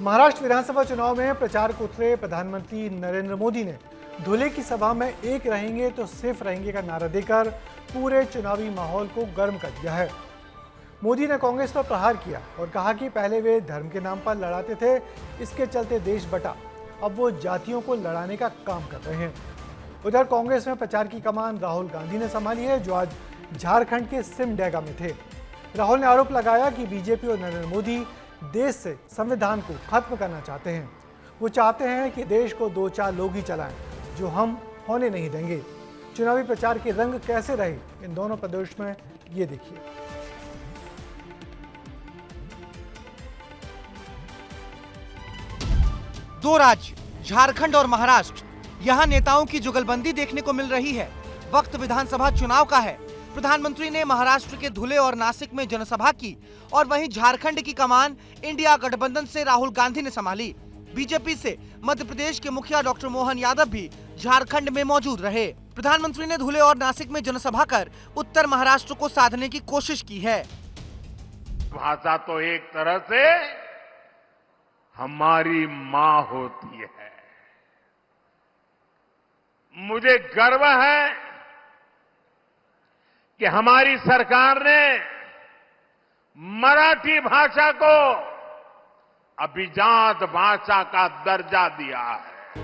महाराष्ट्र विधानसभा चुनाव में प्रचार को उतरे प्रधानमंत्री नरेंद्र मोदी ने धुले की सभा में एक रहेंगे तो सिर्फ रहेंगे का नारा देकर पूरे चुनावी माहौल को गर्म कर दिया है। मोदी ने कांग्रेस पर प्रहार किया और कहा कि पहले वे धर्म के नाम पर लड़ाते थे, इसके चलते देश बटा, अब वो जातियों को लड़ाने का काम कर रहे हैं। उधर कांग्रेस में प्रचार की कमान राहुल गांधी ने संभाली है, जो आज झारखंड के सिमडेगा में थे। राहुल ने आरोप लगाया कि बीजेपी और नरेंद्र मोदी देश से संविधान को खत्म करना चाहते हैं। वो चाहते हैं कि देश को 2-4 लोग ही चलाएं, जो हम होने नहीं देंगे। चुनावी प्रचार के रंग कैसे रहे इन दोनों प्रदेश में, ये देखिए। दो राज्य झारखंड और महाराष्ट्र, यहां नेताओं की जुगलबंदी देखने को मिल रही है। वक्त विधानसभा चुनाव का है। प्रधानमंत्री ने महाराष्ट्र के धुले और नासिक में जनसभा की और वहीं झारखंड की कमान इंडिया गठबंधन से राहुल गांधी ने संभाली। बीजेपी से मध्य प्रदेश के मुखिया डॉक्टर मोहन यादव भी झारखंड में मौजूद रहे। प्रधानमंत्री ने धुले और नासिक में जनसभा कर उत्तर महाराष्ट्र को साधने की कोशिश की है। भाषा तो एक तरह से हमारी मां होती है। मुझे गर्व है कि हमारी सरकार ने मराठी भाषा को अभिजात भाषा का दर्जा दिया है।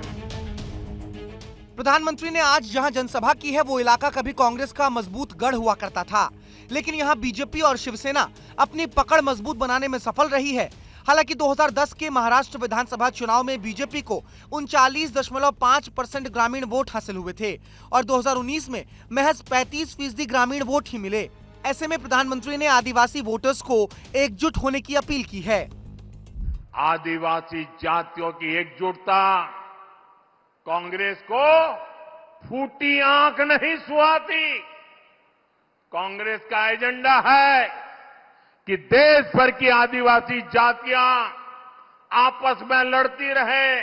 प्रधानमंत्री ने आज जहां जनसभा की है, वो इलाका कभी कांग्रेस का मजबूत गढ़ हुआ करता था, लेकिन यहां बीजेपी और शिवसेना अपनी पकड़ मजबूत बनाने में सफल रही है। हालांकि 2010 के महाराष्ट्र विधानसभा चुनाव में बीजेपी को 39.5% ग्रामीण वोट हासिल हुए थे और 2019 में महज 35% ग्रामीण वोट ही मिले। ऐसे में प्रधानमंत्री ने आदिवासी वोटर्स को एकजुट होने की अपील की है। आदिवासी जातियों की एकजुटता कांग्रेस को फूटी आंख नहीं सुहाती। कांग्रेस का एजेंडा है कि देश भर की आदिवासी जातियां आपस में लड़ती रहे,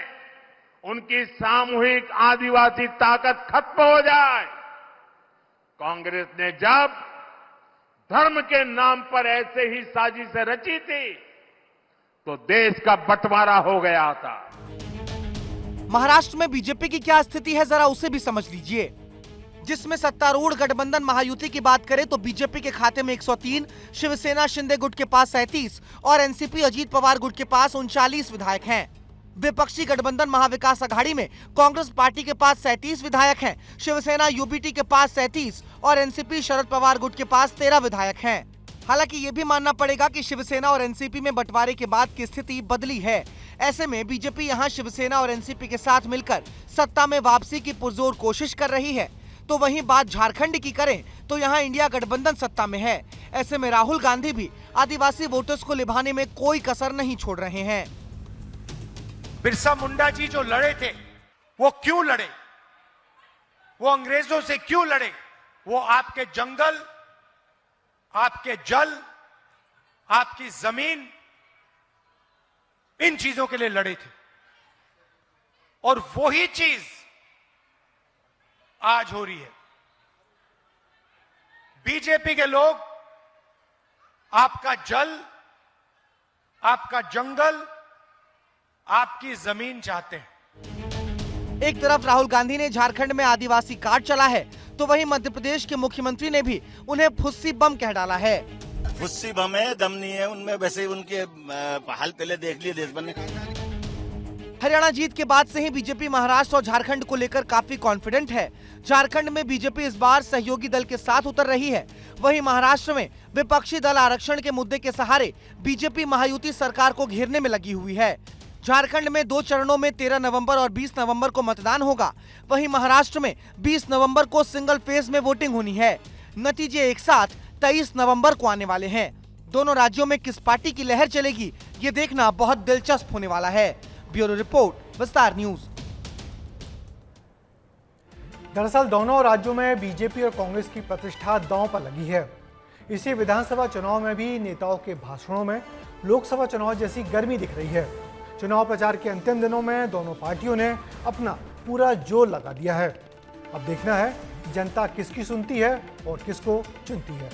उनकी सामूहिक आदिवासी ताकत खत्म हो जाए। कांग्रेस ने जब धर्म के नाम पर ऐसे ही साजिशें रची थी तो देश का बंटवारा हो गया था। महाराष्ट्र में बीजेपी की क्या स्थिति है, जरा उसे भी समझ लीजिए। जिसमें सत्तारूढ़ गठबंधन महायुति की बात करें तो बीजेपी के खाते में 103, शिवसेना शिंदे गुट के पास 37 और एनसीपी अजीत पवार गुट के पास 39 विधायक हैं। विपक्षी गठबंधन महाविकास अघाड़ी में कांग्रेस पार्टी के पास 37 विधायक हैं, शिवसेना यूबीटी के पास 37 और एनसीपी शरद पवार गुट के पास 13 विधायक हैं। हालांकि ये भी मानना पड़ेगा कि शिवसेना और एनसीपी में बंटवारे के बाद की स्थिति बदली है। ऐसे में बीजेपी यहां शिवसेना और एनसीपी के साथ मिलकर सत्ता में वापसी की पुरजोर कोशिश कर रही है। तो वहीं बात झारखंड की करें तो यहां इंडिया गठबंधन सत्ता में है। ऐसे में राहुल गांधी भी आदिवासी वोटर्स को लिभाने में कोई कसर नहीं छोड़ रहे हैं। बिरसा मुंडा जी जो लड़े थे, वो क्यों लड़े? वो अंग्रेजों से क्यों लड़े? वो आपके जंगल, आपके जल, आपकी जमीन, इन चीजों के लिए लड़े थे। और वही चीज आज हो रही है। बीजेपी के लोग आपका जल, आपका जंगल, आपकी जमीन चाहते हैं। एक तरफ राहुल गांधी ने झारखंड में आदिवासी कार्ड चला है, तो वहीं मध्य प्रदेश के मुख्यमंत्री ने भी उन्हें फुस्सी बम कह डाला है। फुस्सी बम है, दम नहीं है उनमें। वैसे उनके हाल पहले देख लिए देश बनने। हरियाणा जीत के बाद से ही बीजेपी महाराष्ट्र और झारखंड को लेकर काफी कॉन्फिडेंट है। झारखंड में बीजेपी इस बार सहयोगी दल के साथ उतर रही है, वहीं महाराष्ट्र में विपक्षी दल आरक्षण के मुद्दे के सहारे बीजेपी महायुति सरकार को घेरने में लगी हुई है। झारखंड में 2 चरणों में 13 नवंबर और 20 नवंबर को मतदान होगा। वहीं महाराष्ट्र में 20 नवंबर को सिंगल फेज में वोटिंग होनी है। नतीजे एक साथ 23 नवंबर को आने वाले हैं। दोनों राज्यों में किस पार्टी की लहर चलेगी, ये देखना बहुत दिलचस्प होने वाला है। ब्यूरो रिपोर्ट, विस्तार न्यूज। दरअसल दोनों राज्यों में बीजेपी और कांग्रेस की प्रतिष्ठा दांव पर लगी है। इसी विधानसभा चुनाव में भी नेताओं के भाषणों में लोकसभा चुनाव जैसी गर्मी दिख रही है। चुनाव प्रचार के अंतिम दिनों में दोनों पार्टियों ने अपना पूरा जोर लगा दिया है। अब देखना है जनता किसकी सुनती है और किसको चुनती है।